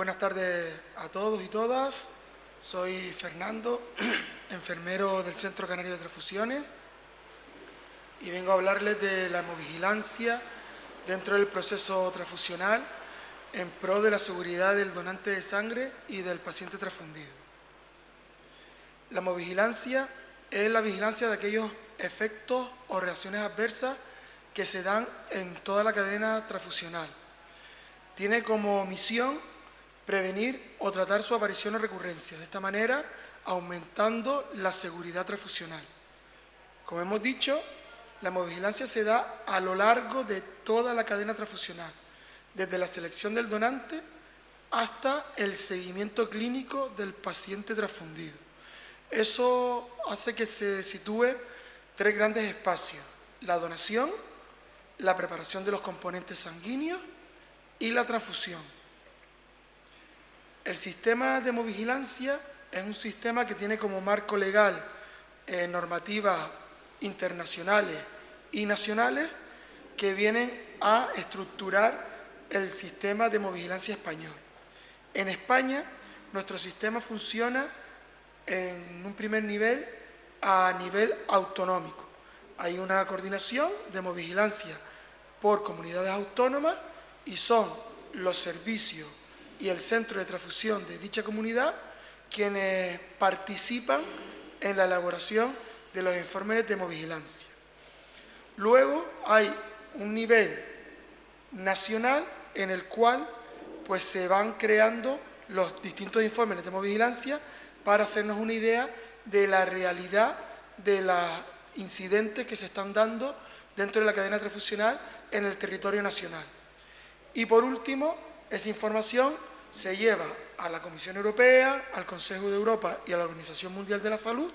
Buenas tardes a todos y todas. Soy Fernando, enfermero del Centro Canario de Transfusiones, y vengo a hablarles de la hemovigilancia dentro del proceso transfusional en pro de la seguridad del donante de sangre y del paciente transfundido. La hemovigilancia es la vigilancia de aquellos efectos o reacciones adversas que se dan en toda la cadena transfusional. Tiene como misión prevenir o tratar su aparición o recurrencia, de esta manera aumentando la seguridad transfusional. Como hemos dicho, la hemovigilancia se da a lo largo de toda la cadena transfusional, desde la selección del donante hasta el seguimiento clínico del paciente transfundido. Eso hace que se sitúe tres grandes espacios: la donación, la preparación de los componentes sanguíneos y la transfusión. El sistema de hemovigilancia es un sistema que tiene como marco legal normativas internacionales y nacionales que vienen a estructurar el sistema de hemovigilancia español. En España, nuestro sistema funciona en un primer nivel a nivel autonómico. Hay una coordinación de hemovigilancia por comunidades autónomas y son los servicios y el centro de transfusión de dicha comunidad quienes participan en la elaboración de los informes de hemovigilancia. Luego hay un nivel nacional en el cual se van creando los distintos informes de hemovigilancia para hacernos una idea de la realidad de los incidentes que se están dando dentro de la cadena transfusional en el territorio nacional. Y por último, esa información se lleva a la Comisión Europea, al Consejo de Europa y a la Organización Mundial de la Salud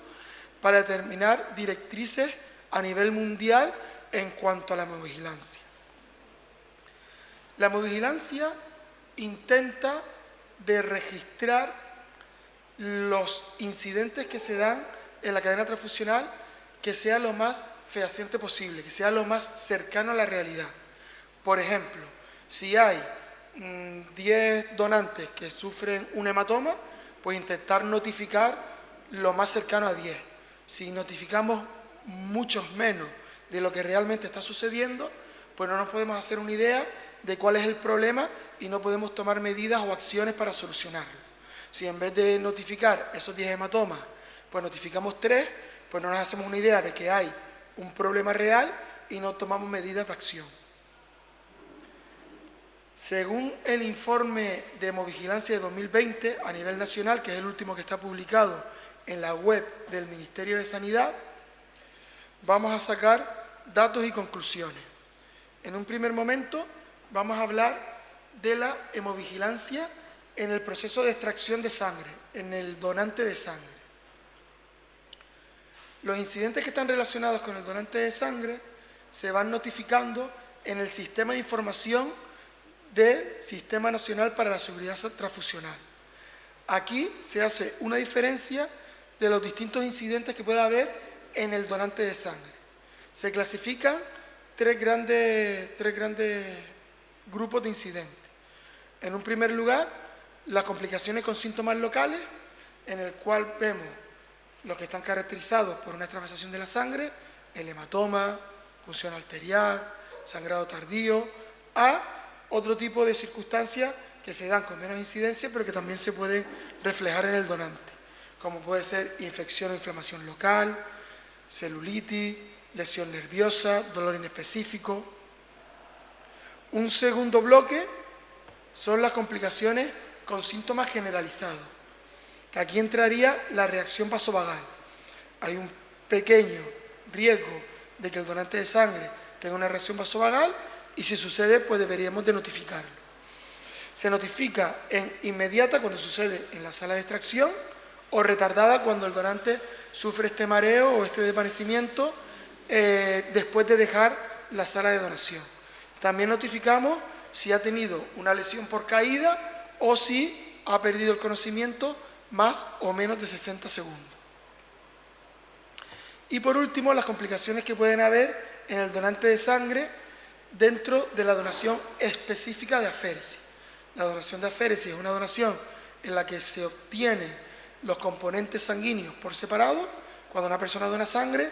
para determinar directrices a nivel mundial en cuanto a la hemovigilancia. La hemovigilancia intenta de registrar los incidentes que se dan en la cadena transfusional, que sea lo más fehaciente posible, que sea lo más cercano a la realidad. Por ejemplo, si hay 10 donantes que sufren un hematoma, pues intentar notificar lo más cercano a 10. Si notificamos muchos menos de lo que realmente está sucediendo, pues no nos podemos hacer una idea de cuál es el problema y no podemos tomar medidas o acciones para solucionarlo. Si en vez de notificar esos 10 hematomas, pues notificamos 3, pues no nos hacemos una idea de que hay un problema real y no tomamos medidas de acción. Según el informe de hemovigilancia de 2020 a nivel nacional, que es el último que está publicado en la web del Ministerio de Sanidad, vamos a sacar datos y conclusiones. En un primer momento vamos a hablar de la hemovigilancia en el proceso de extracción de sangre, en el donante de sangre. Los incidentes que están relacionados con el donante de sangre se van notificando en el sistema de información del Sistema Nacional para la Seguridad Transfusional. Aquí se hace una diferencia de los distintos incidentes que pueda haber en el donante de sangre. Se clasifican tres grandes grupos de incidentes. En un primer lugar, las complicaciones con síntomas locales, en el cual vemos los que están caracterizados por una extravasación de la sangre, el hematoma, punción arterial, sangrado tardío, a otro tipo de circunstancias que se dan con menos incidencia, pero que también se pueden reflejar en el donante, como puede ser infección o inflamación local, celulitis, lesión nerviosa, dolor inespecífico. Un segundo bloque son las complicaciones con síntomas generalizados, que aquí entraría la reacción vasovagal. Hay un pequeño riesgo de que el donante de sangre tenga una reacción vasovagal y si sucede, pues deberíamos de notificarlo. Se notifica en inmediata cuando sucede en la sala de extracción o retardada cuando el donante sufre este mareo o este desvanecimiento después de dejar la sala de donación. También notificamos si ha tenido una lesión por caída o si ha perdido el conocimiento más o menos de 60 segundos. Y por último, las complicaciones que pueden haber en el donante de sangre dentro de la donación específica de aféresis. La donación de aféresis es una donación en la que se obtienen los componentes sanguíneos por separado. Cuando una persona dona sangre,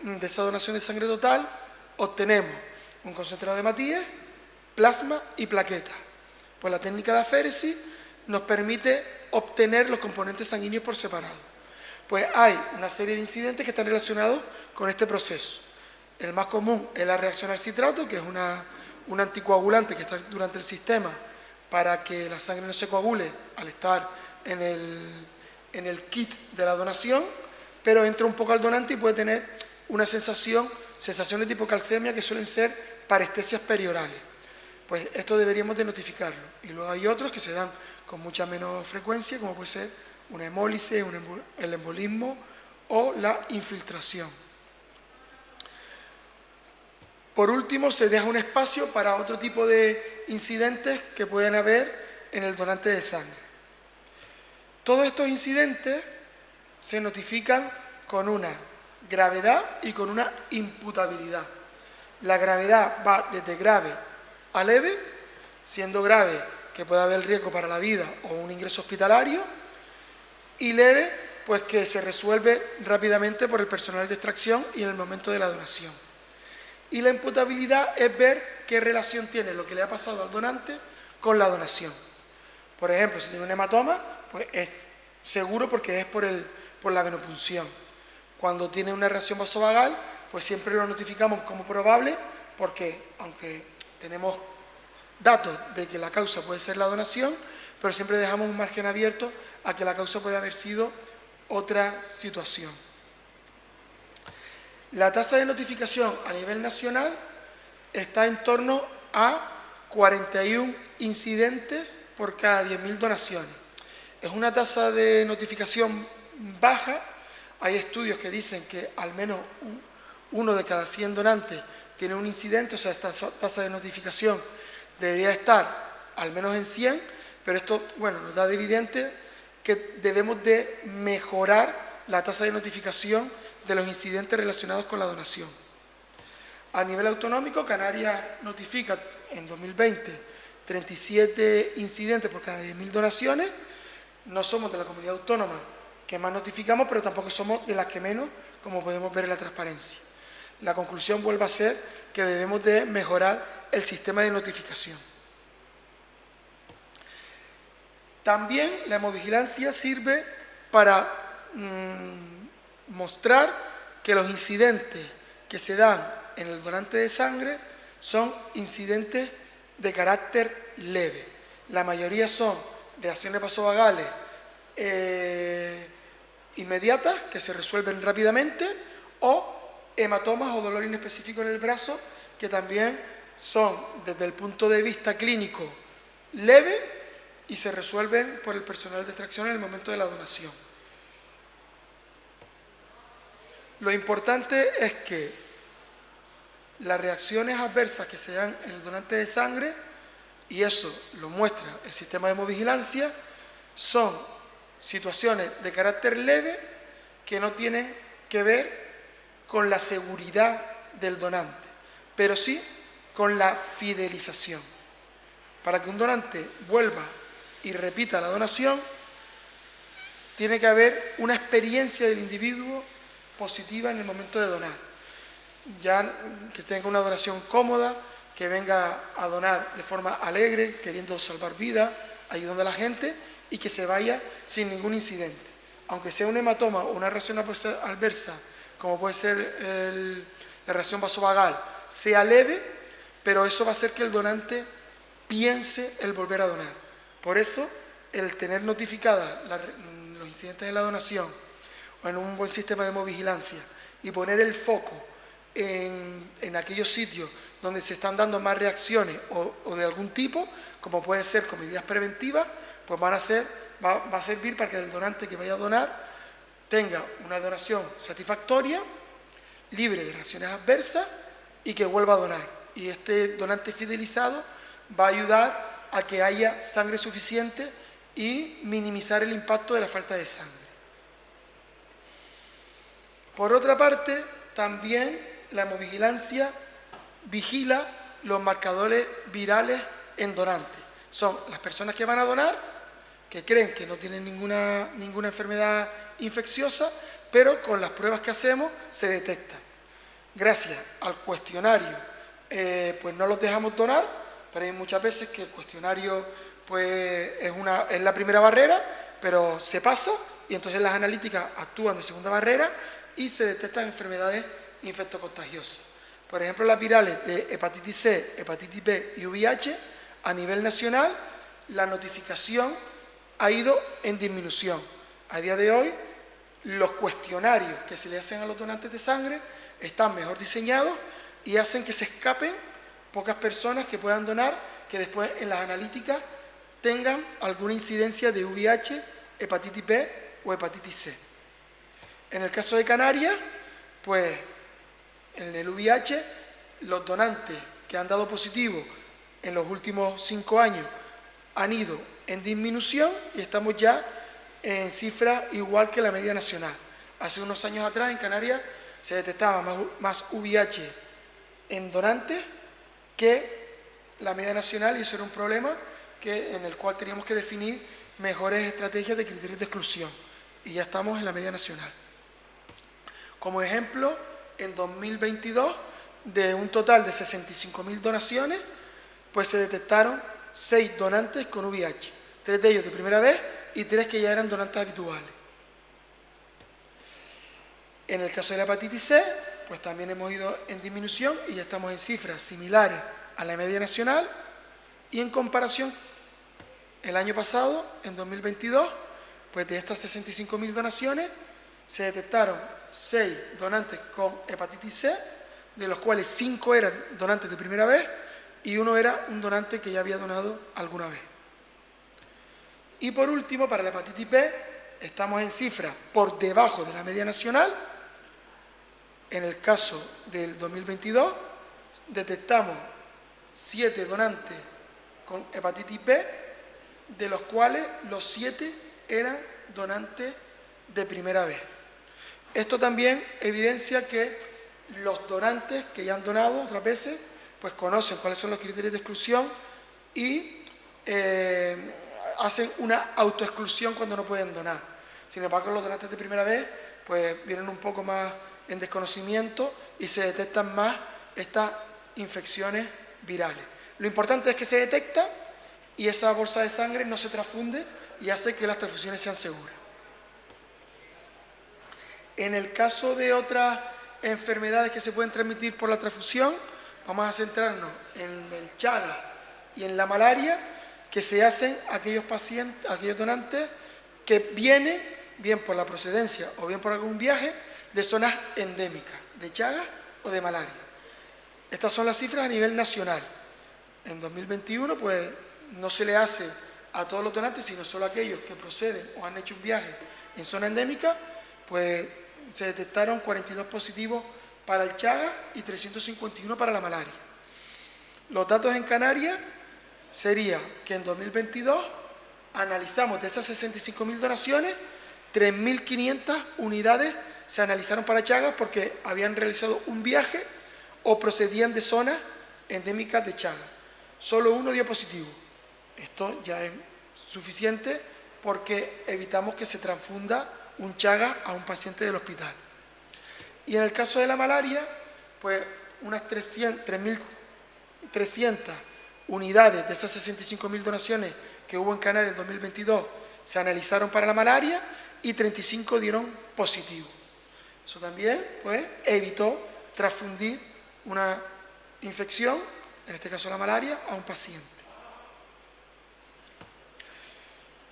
de esa donación de sangre total, obtenemos un concentrado de hematíes, plasma y plaquetas. Pues la técnica de aféresis nos permite obtener los componentes sanguíneos por separado. Pues hay una serie de incidentes que están relacionados con este proceso. El más común es la reacción al citrato, que es un anticoagulante que está durante el sistema para que la sangre no se coagule al estar en el kit de la donación, pero entra un poco al donante y puede tener una sensación de tipo calcemia que suelen ser parestesias periorales. Pues esto deberíamos de notificarlo. Y luego hay otros que se dan con mucha menos frecuencia, como puede ser una hemólisis, el embolismo o la infiltración. Por último, se deja un espacio para otro tipo de incidentes que pueden haber en el donante de sangre. Todos estos incidentes se notifican con una gravedad y con una imputabilidad. La gravedad va desde grave a leve, siendo grave que puede haber riesgo para la vida o un ingreso hospitalario, y leve, pues que se resuelve rápidamente por el personal de extracción y en el momento de la donación. Y la imputabilidad es ver qué relación tiene lo que le ha pasado al donante con la donación. Por ejemplo, si tiene un hematoma, pues es seguro porque es por la venopunción. Cuando tiene una reacción vasovagal, pues siempre lo notificamos como probable porque, aunque tenemos datos de que la causa puede ser la donación, pero siempre dejamos un margen abierto a que la causa puede haber sido otra situación. La tasa de notificación a nivel nacional está en torno a 41 incidentes por cada 10.000 donaciones. Es una tasa de notificación baja. Hay estudios que dicen que al menos uno de cada 100 donantes tiene un incidente, o sea, esta tasa de notificación debería estar al menos en 100, pero esto, bueno, nos da de evidente que debemos de mejorar la tasa de notificación de los incidentes relacionados con la donación. A nivel autonómico, Canarias notifica en 2020 37 incidentes por cada 10.000 donaciones. No somos de la comunidad autónoma que más notificamos, pero tampoco somos de las que menos, como podemos ver en la transparencia. La conclusión vuelve a ser que debemos de mejorar el sistema de notificación. También la hemovigilancia sirve para mostrar que los incidentes que se dan en el donante de sangre son incidentes de carácter leve. La mayoría son reacciones vasovagales inmediatas que se resuelven rápidamente, o hematomas o dolor inespecífico en el brazo, que también son, desde el punto de vista clínico, leve y se resuelven por el personal de extracción en el momento de la donación. Lo importante es que las reacciones adversas que se dan en el donante de sangre, y eso lo muestra el sistema de hemovigilancia, son situaciones de carácter leve que no tienen que ver con la seguridad del donante, pero sí con la fidelización. Para que un donante vuelva y repita la donación, tiene que haber una experiencia del individuo positiva en el momento de donar. Ya que tenga una donación cómoda, que venga a donar de forma alegre, queriendo salvar vidas, ayudando a la gente, y que se vaya sin ningún incidente. Aunque sea un hematoma o una reacción adversa, como puede ser la reacción vasovagal, sea leve, pero eso va a hacer que el donante piense el volver a donar. Por eso, el tener notificadas los incidentes de la donación o en un buen sistema de hemovigilancia y poner el foco en aquellos sitios donde se están dando más reacciones o de algún tipo, como puede ser con medidas preventivas, pues va a servir para que el donante que vaya a donar tenga una donación satisfactoria, libre de reacciones adversas y que vuelva a donar. Y este donante fidelizado va a ayudar a que haya sangre suficiente y minimizar el impacto de la falta de sangre. Por otra parte, también la hemovigilancia vigila los marcadores virales en donantes, Son las personas que van a donar, que creen que no tienen ninguna enfermedad infecciosa, pero con las pruebas que hacemos se detectan. Gracias al cuestionario, pues no los dejamos donar, pero hay muchas veces que el cuestionario pues es la primera barrera, pero se pasa y entonces las analíticas actúan de segunda barrera y se detectan enfermedades infectocontagiosas. Por ejemplo, las virales de hepatitis C, hepatitis B y VIH, a nivel nacional, la notificación ha ido en disminución. A día de hoy, los cuestionarios que se le hacen a los donantes de sangre están mejor diseñados y hacen que se escapen pocas personas que puedan donar, que después en las analíticas tengan alguna incidencia de VIH, hepatitis B o hepatitis C. En el caso de Canarias, pues en el VIH, los donantes que han dado positivo en los últimos 5 años han ido en disminución y estamos ya en cifras igual que la media nacional. Hace unos años atrás en Canarias se detectaba más VIH en donantes que la media nacional y eso era un problema en el cual teníamos que definir mejores estrategias de criterios de exclusión y ya estamos en la media nacional. Como ejemplo, en 2022, de un total de 65.000 donaciones, pues se detectaron 6 donantes con VIH, 3 de ellos de primera vez y 3 que ya eran donantes habituales. En el caso de la hepatitis C, pues también hemos ido en disminución y ya estamos en cifras similares a la media nacional y en comparación, el año pasado, en 2022, pues de estas 65.000 donaciones se detectaron 6 donantes con hepatitis C, de los cuales 5 eran donantes de primera vez y 1 era un donante que ya había donado alguna vez. Y por último, para la hepatitis B, estamos en cifras por debajo de la media nacional. En el caso del 2022, detectamos 7 donantes con hepatitis B, de los cuales los 7 eran donantes de primera vez. Esto también evidencia que los donantes que ya han donado otras veces, pues conocen cuáles son los criterios de exclusión y hacen una autoexclusión cuando no pueden donar. Sin embargo, los donantes de primera vez, pues vienen un poco más en desconocimiento y se detectan más estas infecciones virales. Lo importante es que se detecta y esa bolsa de sangre no se transfunde y hace que las transfusiones sean seguras. En el caso de otras enfermedades que se pueden transmitir por la transfusión, vamos a centrarnos en el Chagas y en la malaria, que se hacen aquellos pacientes, aquellos donantes que vienen, bien por la procedencia o bien por algún viaje, de zonas endémicas, de Chagas o de malaria. Estas son las cifras a nivel nacional. En 2021, pues no se le hace a todos los donantes, sino solo a aquellos que proceden o han hecho un viaje en zona endémica, pues se detectaron 42 positivos para el Chagas y 351 para la malaria. Los datos en Canarias sería que en 2022 analizamos de esas 65.000 donaciones, 3.500 unidades se analizaron para Chagas porque habían realizado un viaje o procedían de zonas endémicas de Chagas. Solo 1 dio positivo. Esto ya es suficiente porque evitamos que se transfunda un Chagas a un paciente del hospital. Y en el caso de la malaria, pues unas 3.300 unidades de esas 65.000 donaciones que hubo en Canarias en 2022 se analizaron para la malaria y 35 dieron positivo. Eso también pues evitó transfundir una infección, en este caso la malaria, a un paciente.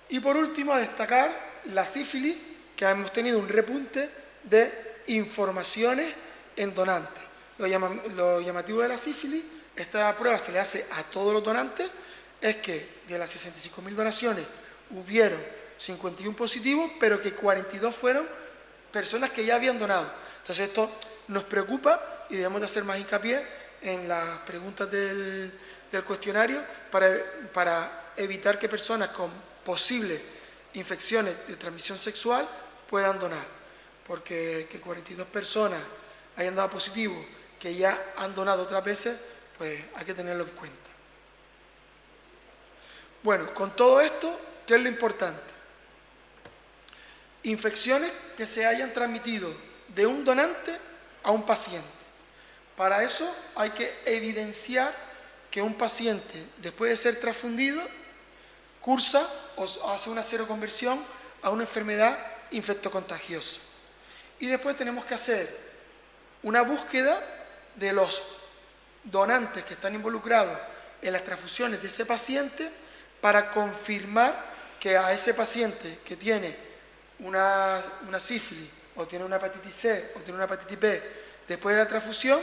Y por último, a destacar la sífilis, que hemos tenido un repunte de informaciones en donantes. Lo llamativo de la sífilis, esta prueba se le hace a todos los donantes, es que de las 65.000 donaciones hubieron 51 positivos, pero que 42 fueron personas que ya habían donado. Entonces esto nos preocupa y debemos de hacer más hincapié en las preguntas del cuestionario para evitar que personas con posibles infecciones de transmisión sexual puedan donar, porque que 42 personas hayan dado positivo, que ya han donado otras veces, pues hay que tenerlo en cuenta. Bueno, con todo esto, ¿qué es lo importante? Infecciones que se hayan transmitido de un donante a un paciente. Para eso hay que evidenciar que un paciente, después de ser transfundido, cursa o hace una seroconversión a una enfermedad infectocontagiosa. Y después tenemos que hacer una búsqueda de los donantes que están involucrados en las transfusiones de ese paciente para confirmar que a ese paciente que tiene una sífilis o tiene una hepatitis C o tiene una hepatitis B después de la transfusión,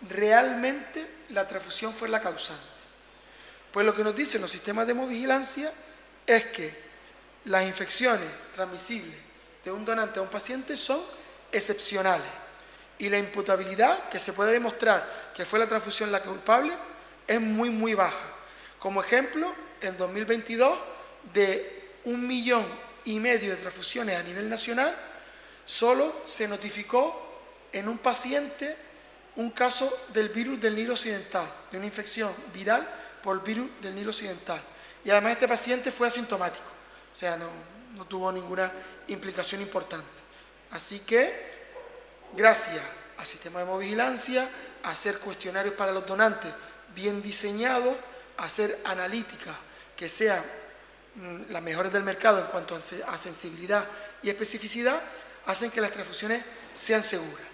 realmente la transfusión fue la causante. Pues lo que nos dicen los sistemas de hemovigilancia es que las infecciones transmisibles de un donante a un paciente son excepcionales y la imputabilidad que se puede demostrar que fue la transfusión la culpable es muy, muy baja. Como ejemplo, en 2022, de 1,5 millones de transfusiones a nivel nacional, solo se notificó en un paciente un caso del virus del Nilo Occidental, de una infección viral por el virus del Nilo Occidental. Y además este paciente fue asintomático, o sea, no tuvo ninguna implicación importante. Así que, gracias al sistema de hemovigilancia, a hacer cuestionarios para los donantes bien diseñados, a hacer analíticas que sean las mejores del mercado en cuanto a sensibilidad y especificidad, hacen que las transfusiones sean seguras.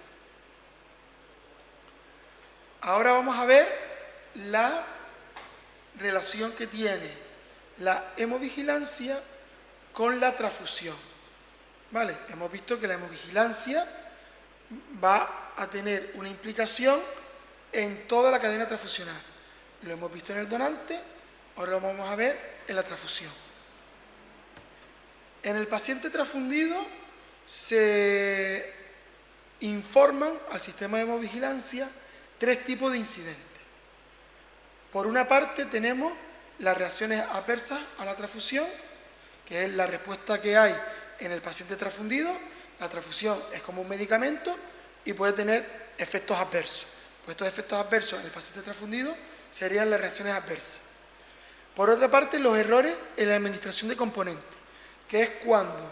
Ahora vamos a ver la relación que tiene la hemovigilancia con la transfusión. ¿Vale? Hemos visto que la hemovigilancia va a tener una implicación en toda la cadena transfusional. Lo hemos visto en el donante, ahora lo vamos a ver en la transfusión. En el paciente transfundido se informan al sistema de hemovigilancia 3 tipos de incidentes. Por una parte tenemos las reacciones adversas a la transfusión, que es la respuesta que hay en el paciente transfundido. La transfusión es como un medicamento y puede tener efectos adversos. Pues estos efectos adversos en el paciente transfundido serían las reacciones adversas. Por otra parte, los errores en la administración de componentes, que es cuando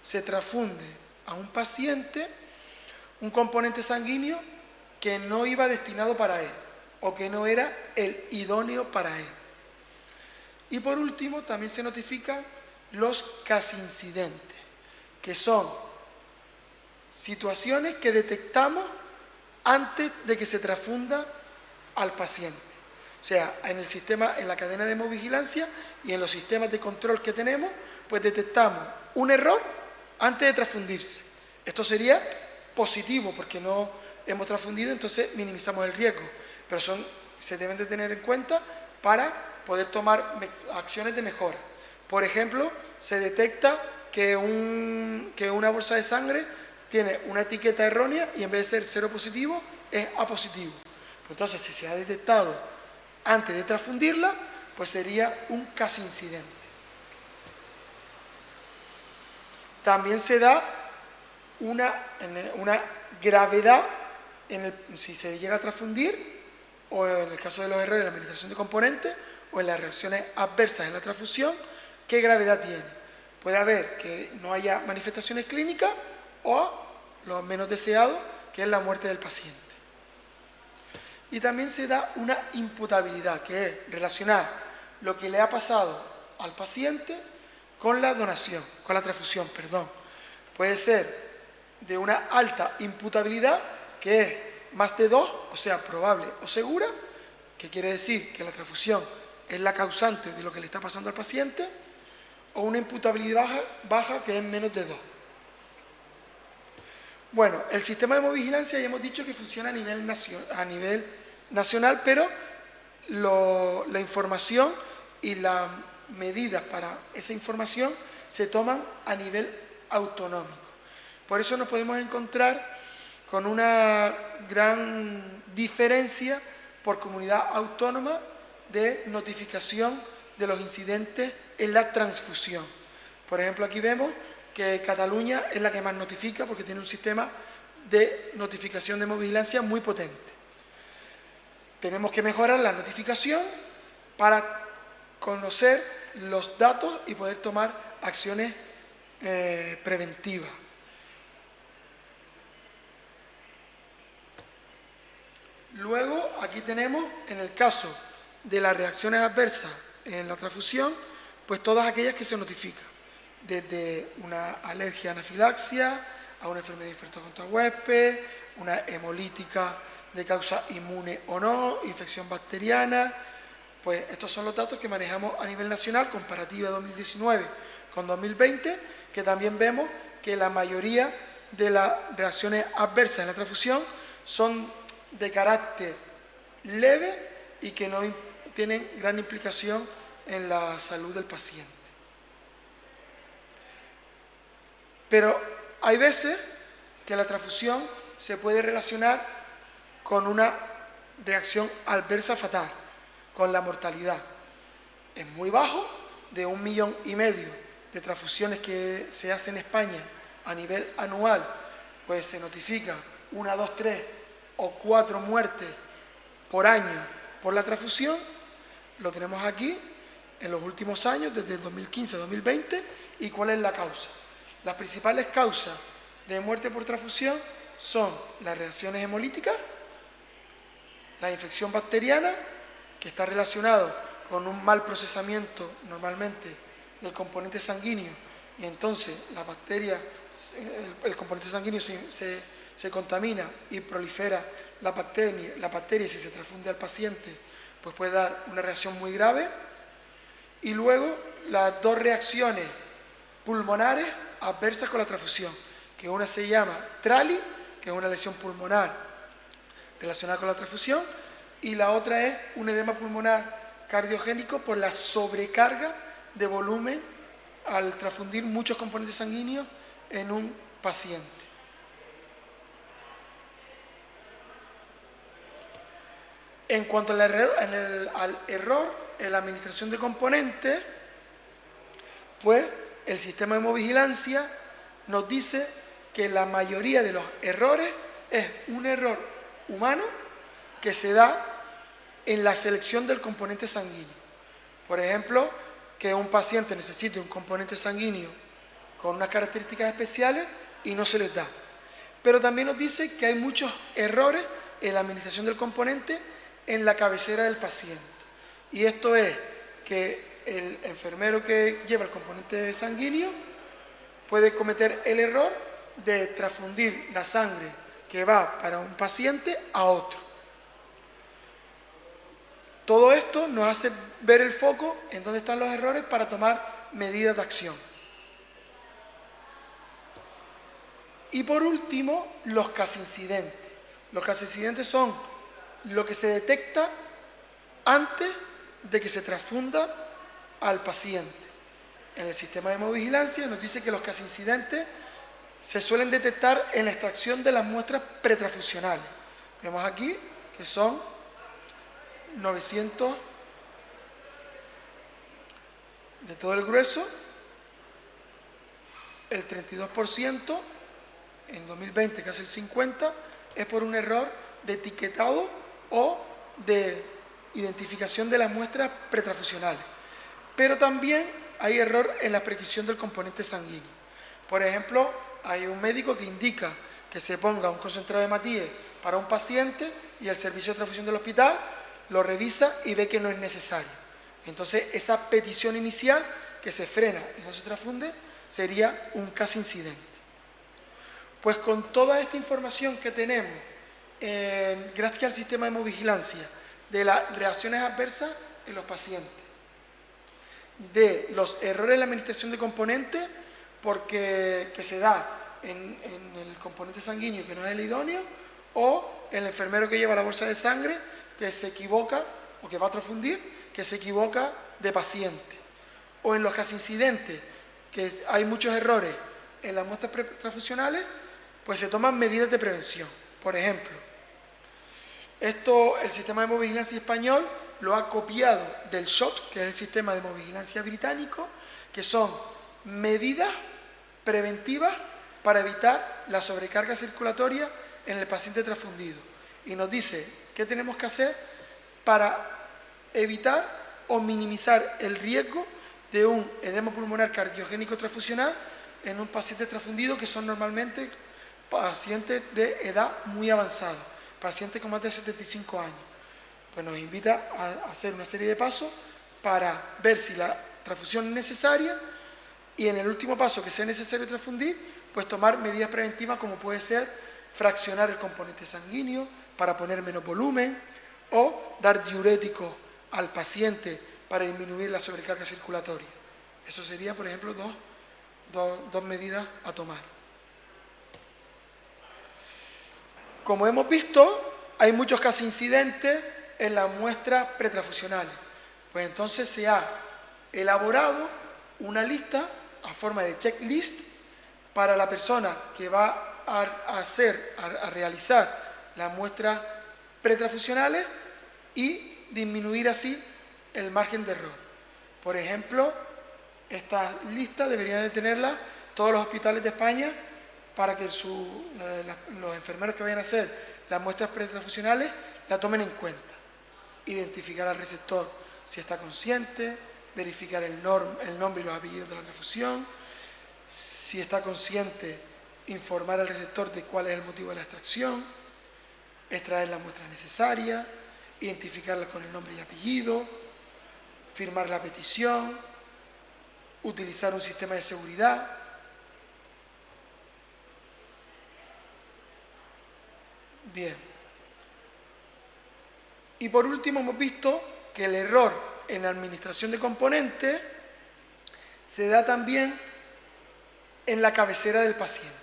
se transfunde a un paciente un componente sanguíneo que no iba destinado para él o que no era el idóneo para él. Y por último, también se notifican los casi incidentes, que son situaciones que detectamos antes de que se transfunda al paciente. O sea, en el sistema, en la cadena de hemovigilancia y en los sistemas de control que tenemos, pues detectamos un error antes de transfundirse. Esto sería positivo porque no hemos transfundido, entonces minimizamos el riesgo. Pero se deben de tener en cuenta para poder tomar acciones de mejora. Por ejemplo, se detecta que una bolsa de sangre tiene una etiqueta errónea y en vez de ser cero positivo, es A positivo. Entonces, si se ha detectado antes de transfundirla, pues sería un casi incidente. También se da una gravedad si se llega a transfundir, o en el caso de los errores en la administración de componentes, o en las reacciones adversas en la transfusión, ¿qué gravedad tiene? Puede haber que no haya manifestaciones clínicas o lo menos deseado, que es la muerte del paciente. Y también se da una imputabilidad, que es relacionar lo que le ha pasado al paciente con la donación, con la transfusión, perdón. Puede ser de una alta imputabilidad, que es más de 2, o sea, probable o segura, que quiere decir que la transfusión es la causante de lo que le está pasando al paciente, o una imputabilidad baja, que es menos de 2. Bueno, el sistema de hemovigilancia ya hemos dicho que funciona a nivel nacional, pero la información y las medidas para esa información se toman a nivel autonómico. Por eso nos podemos encontrar con una gran diferencia por comunidad autónoma de notificación de los incidentes en la transfusión. Por ejemplo, aquí vemos que Cataluña es la que más notifica porque tiene un sistema de notificación de hemovigilancia muy potente. Tenemos que mejorar la notificación para conocer los datos y poder tomar acciones preventivas. Luego, aquí tenemos, en el caso de las reacciones adversas en la transfusión, pues todas aquellas que se notifican, desde una alergia anafilaxia, a una enfermedad infectosa huésped, una hemolítica de causa inmune o no, infección bacteriana. Pues estos son los datos que manejamos a nivel nacional, comparativa 2019 con 2020, que también vemos que la mayoría de las reacciones adversas en la transfusión son de carácter leve y que no tienen gran implicación en la salud del paciente. Pero hay veces que la transfusión se puede relacionar con una reacción adversa fatal, con la mortalidad. Es muy bajo, de 1,5 millones de transfusiones que se hacen en España a nivel anual, pues se notifica 1, 2, 3 o 4 muertes por año por la transfusión. Lo tenemos aquí en los últimos años, desde el 2015 a 2020. ¿Y cuál es la causa? Las principales causas de muerte por transfusión son las reacciones hemolíticas, la infección bacteriana, que está relacionado con un mal procesamiento normalmente del componente sanguíneo, y entonces la bacteria, el componente sanguíneo se contamina y prolifera la bacteria, y si se transfunde al paciente, pues puede dar una reacción muy grave. Y luego las dos reacciones pulmonares adversas con la transfusión, que una se llama TRALI, que es una lesión pulmonar relacionada con la transfusión, y la otra es un edema pulmonar cardiogénico por la sobrecarga de volumen al transfundir muchos componentes sanguíneos en un paciente. En cuanto al error en la administración de componentes, pues el sistema de hemovigilancia nos dice que la mayoría de los errores es un error humano que se da en la selección del componente sanguíneo. Por ejemplo, que un paciente necesite un componente sanguíneo con unas características especiales y no se les da. Pero también nos dice que hay muchos errores en la administración del componente en la cabecera del paciente. Y esto es que el enfermero que lleva el componente sanguíneo puede cometer el error de transfundir la sangre que va para un paciente a otro. Todo esto nos hace ver el foco en dónde están los errores para tomar medidas de acción. Y por último, los casincidentes. Los casincidentes son lo que se detecta antes de que se transfunda al paciente. En el sistema de hemovigilancia nos dice que los casincidentes se suelen detectar en la extracción de las muestras pretransfusionales. Vemos aquí que son 900 de todo el grueso, el 32%, en 2020 casi el 50%, es por un error de etiquetado o de identificación de las muestras pretransfusionales. Pero también hay error en la prescripción del componente sanguíneo. Por ejemplo, hay un médico que indica que se ponga un concentrado de hematíes para un paciente y el servicio de transfusión del hospital lo revisa y ve que no es necesario. Entonces, esa petición inicial que se frena y no se transfunde sería un casincidente. Pues con toda esta información que tenemos, gracias al sistema de hemovigilancia, de las reacciones adversas en los pacientes, de los errores en la administración de componentes, porque que se da en el componente sanguíneo que no es el idóneo, o el enfermero que lleva la bolsa de sangre que se equivoca, o que va a transfundir, que se equivoca de paciente, o en los casincidentes, que hay muchos errores en las muestras transfusionales, pues se toman medidas de prevención. Por ejemplo, el sistema de hemovigilancia español lo ha copiado del SHOT, que es el sistema de hemovigilancia británico, que son medidas preventivas para evitar la sobrecarga circulatoria en el paciente transfundido. Y nos dice qué tenemos que hacer para evitar o minimizar el riesgo de un edema pulmonar cardiogénico transfusional en un paciente transfundido, que son normalmente pacientes de edad muy avanzada, pacientes con más de 75 años. Pues nos invita a hacer una serie de pasos para ver si la transfusión es necesaria, y en el último paso que sea necesario transfundir, pues tomar medidas preventivas, como puede ser fraccionar el componente sanguíneo para poner menos volumen, o dar diuréticos al paciente para disminuir la sobrecarga circulatoria. Eso sería, por ejemplo, dos medidas a tomar. Como hemos visto, hay muchos casos incidentes en las muestras pretransfusionales. Pues entonces se ha elaborado una lista a forma de checklist para la persona que va a realizar las muestras pretransfusionales y disminuir así el margen de error. Por ejemplo, esta lista deberían de tenerla todos los hospitales de España para que los enfermeros que vayan a hacer las muestras pretransfusionales la tomen en cuenta. Identificar al receptor si está consciente, verificar el nombre y los apellidos de la transfusión, si está consciente, informar al receptor de cuál es el motivo de la extracción, extraer las muestras necesarias, identificarlas con el nombre y apellido, firmar la petición, utilizar un sistema de seguridad. Bien. Y por último hemos visto que el error en la administración de componentes se da también en la cabecera del paciente,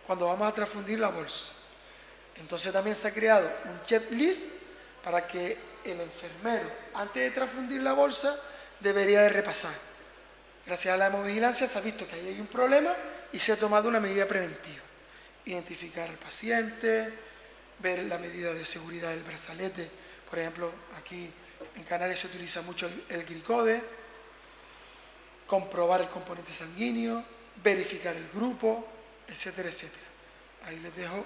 cuando vamos a transfundir la bolsa. Entonces también se ha creado un checklist para que el enfermero, antes de transfundir la bolsa, debería de repasar. Gracias a la hemovigilancia se ha visto que ahí hay un problema y se ha tomado una medida preventiva. Identificar al paciente, ver la medida de seguridad del brazalete. Por ejemplo, aquí en Canarias se utiliza mucho el glicode. Comprobar el componente sanguíneo, verificar el grupo, etcétera, etcétera. Ahí les dejo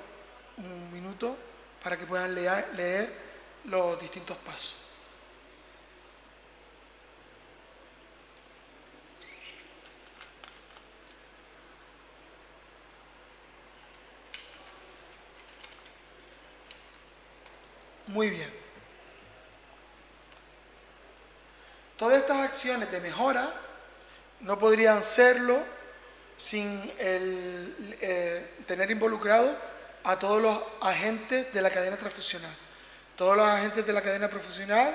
un minuto para que puedan leer los distintos pasos. Muy bien. Todas estas acciones de mejora no podrían serlo sin tener involucrado a todos los agentes de la cadena transfusional. Todos los agentes de la cadena transfusional,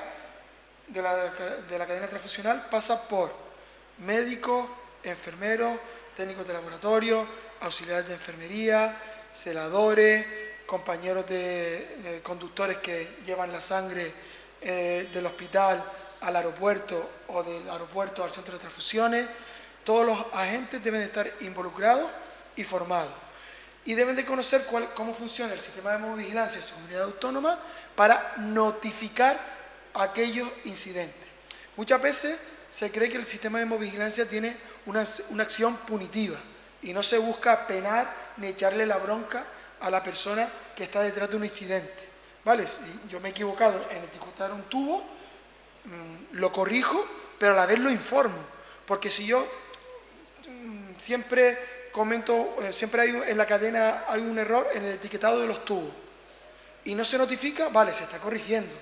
de la cadena transfusional pasan por médicos, enfermeros, técnicos de laboratorio, auxiliares de enfermería, celadores, compañeros de conductores que llevan la sangre del hospital al aeropuerto o del aeropuerto al centro de transfusiones. Todos los agentes deben de estar involucrados y formados. Y deben de conocer cómo funciona el sistema de hemovigilancia en su comunidad autónoma para notificar aquellos incidentes. Muchas veces se cree que el sistema de hemovigilancia tiene una acción punitiva y no se busca penar ni echarle la bronca a la persona que está detrás de un incidente. ¿Vale? Si yo me he equivocado en etiquetar un tubo, lo corrijo, pero a la vez lo informo. Porque si yo siempre comento, siempre en la cadena hay un error en el etiquetado de los tubos y no se notifica, vale, se está corrigiendo,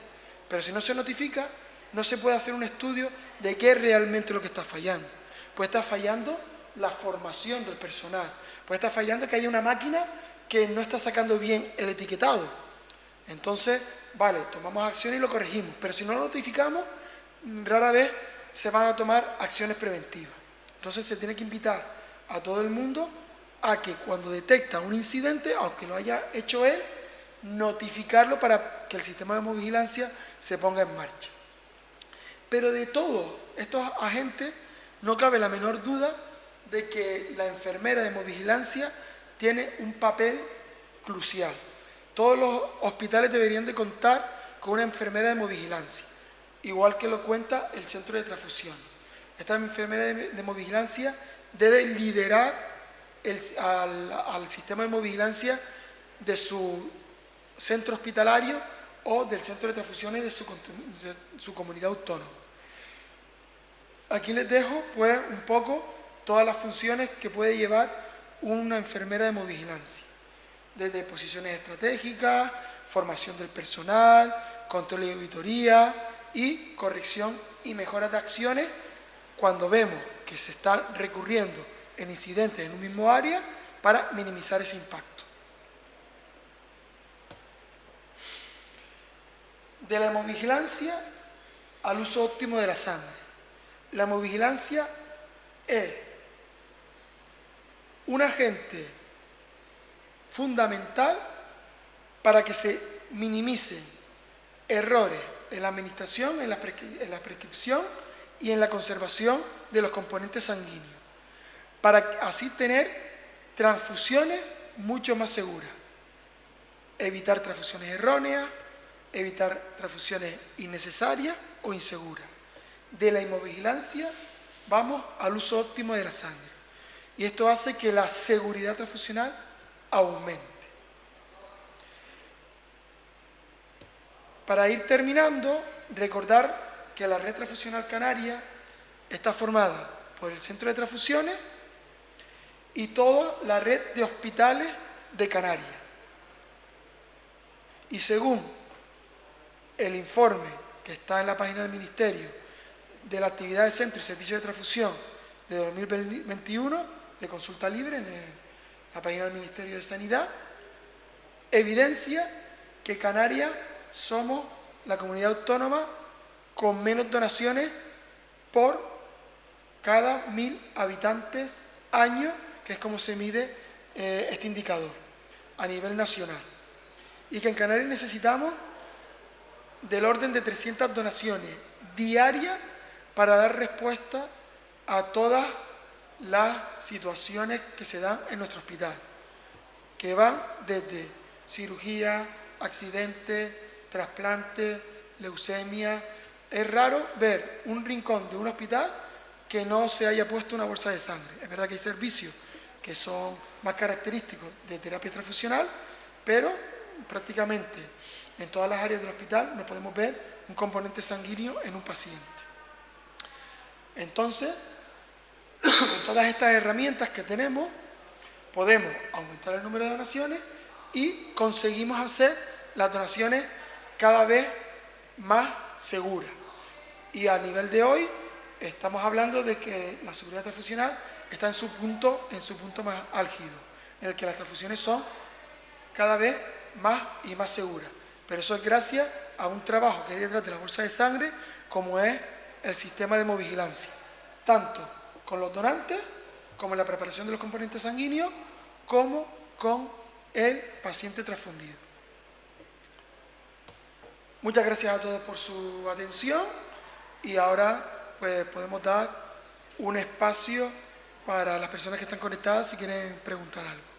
pero si no se notifica, no se puede hacer un estudio de qué es realmente lo que está fallando. Puede estar fallando la formación del personal, puede estar fallando que haya una máquina que no está sacando bien el etiquetado. Entonces, vale, tomamos acción y lo corregimos, pero si no lo notificamos, rara vez se van a tomar acciones preventivas. Entonces se tiene que invitar a todo el mundo a que cuando detecta un incidente, aunque lo haya hecho él, notificarlo para que el sistema de hemovigilancia se ponga en marcha. Pero de todos estos agentes no cabe la menor duda de que la enfermera de hemovigilancia tiene un papel crucial. Todos los hospitales deberían de contar con una enfermera de hemovigilancia, igual que lo cuenta el centro de transfusión. Esta enfermera de hemovigilancia debe liderar al sistema de hemovigilancia de su centro hospitalario o del centro de transfusiones de su comunidad autónoma. Aquí les dejo pues un poco todas las funciones que puede llevar una enfermera de hemovigilancia, desde posiciones estratégicas, formación del personal, control y auditoría y corrección y mejora de acciones cuando vemos que se está recurriendo en incidentes en un mismo área para minimizar ese impacto. De la hemovigilancia al uso óptimo de la sangre. La hemovigilancia es un agente fundamental para que se minimicen errores en la administración, en la prescripción y en la conservación de los componentes sanguíneos, para así tener transfusiones mucho más seguras, evitar transfusiones erróneas, evitar transfusiones innecesarias o inseguras. De la hemovigilancia vamos al uso óptimo de la sangre y esto hace que la seguridad transfusional aumente. Para ir terminando, recordar que la red transfusional canaria está formada por el centro de transfusiones y toda la red de hospitales de Canarias. Y según el informe que está en la página del Ministerio de la actividad de centro y servicios de transfusión de 2021, de consulta libre en la página del Ministerio de Sanidad, evidencia que Canarias somos la comunidad autónoma con menos donaciones por cada 1000 habitantes año, que es como se mide este indicador a nivel nacional. Y que en Canarias necesitamos del orden de 300 donaciones diarias para dar respuesta a todas las situaciones que se dan en nuestro hospital, que van desde cirugía, accidentes, trasplantes, leucemia. Es raro ver un rincón de un hospital que no se haya puesto una bolsa de sangre. Es verdad que hay servicios que son más característicos de terapia transfusional, pero prácticamente en todas las áreas del hospital no podemos ver un componente sanguíneo en un paciente. Entonces, con todas estas herramientas que tenemos, podemos aumentar el número de donaciones y conseguimos hacer las donaciones cada vez más seguras. Y a nivel de hoy, estamos hablando de que la seguridad transfusional está en su punto más álgido, en el que las transfusiones son cada vez más y más seguras. Pero eso es gracias a un trabajo que hay detrás de la bolsa de sangre, como es el sistema de hemovigilancia, tanto con los donantes, como en la preparación de los componentes sanguíneos, como con el paciente transfundido. Muchas gracias a todos por su atención y ahora pues podemos dar un espacio para las personas que están conectadas si quieren preguntar algo.